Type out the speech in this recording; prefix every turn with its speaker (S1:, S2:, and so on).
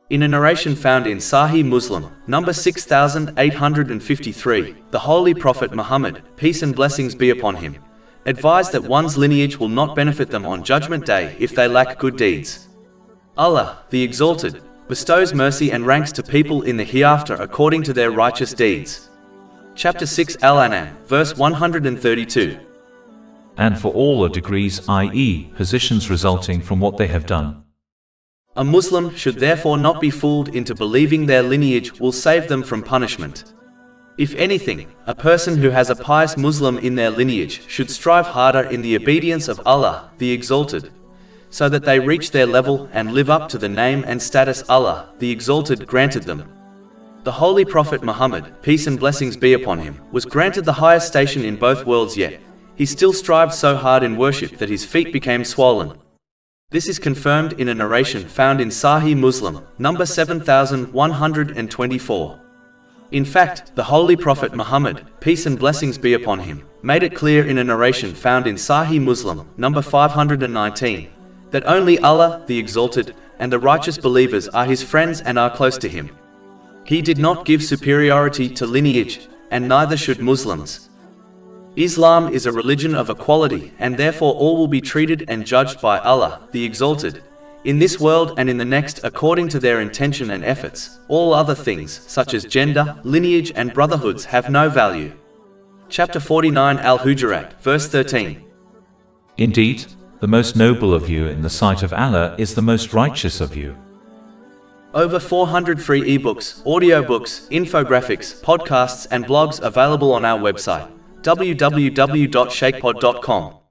S1: In a narration found in Sahih Muslim, number 6853, the Holy Prophet Muhammad, peace and blessings be upon him, advised that one's lineage will not benefit them on Judgment Day if they lack good deeds. Allah, the Exalted, bestows mercy and ranks to people in the hereafter according to their righteous deeds. Chapter 6 Al-An'am, verse 132.
S2: And for all are degrees, i.e., positions resulting from what they have done.
S1: A Muslim should therefore not be fooled into believing their lineage will save them from punishment. If anything, a person who has a pious Muslim in their lineage should strive harder in the obedience of Allah, the Exalted, so that they reach their level and live up to the name and status Allah, the Exalted, granted them. The Holy Prophet Muhammad, peace and blessings be upon him, was granted the highest station in both worlds, yet he still strived so hard in worship that his feet became swollen. This is confirmed in a narration found in Sahih Muslim, number 7124. In fact, the Holy Prophet Muhammad, peace and blessings be upon him, made it clear in a narration found in Sahih Muslim, number 519, that only Allah, the Exalted, and the righteous believers are his friends and are close to him. He did not give superiority to lineage, and neither should Muslims. Islam is a religion of equality, and therefore all will be treated and judged by Allah, the Exalted, in this world and in the next according to their intention and efforts. All other things, such as gender, lineage and brotherhoods, have no value. Chapter 49 Al-Hujurat, verse 13.
S2: Indeed, the most noble of you in the sight of Allah is the most righteous of you.
S1: Over 400 free ebooks, audiobooks, infographics, podcasts and blogs available on our website, www.shaykhpod.com.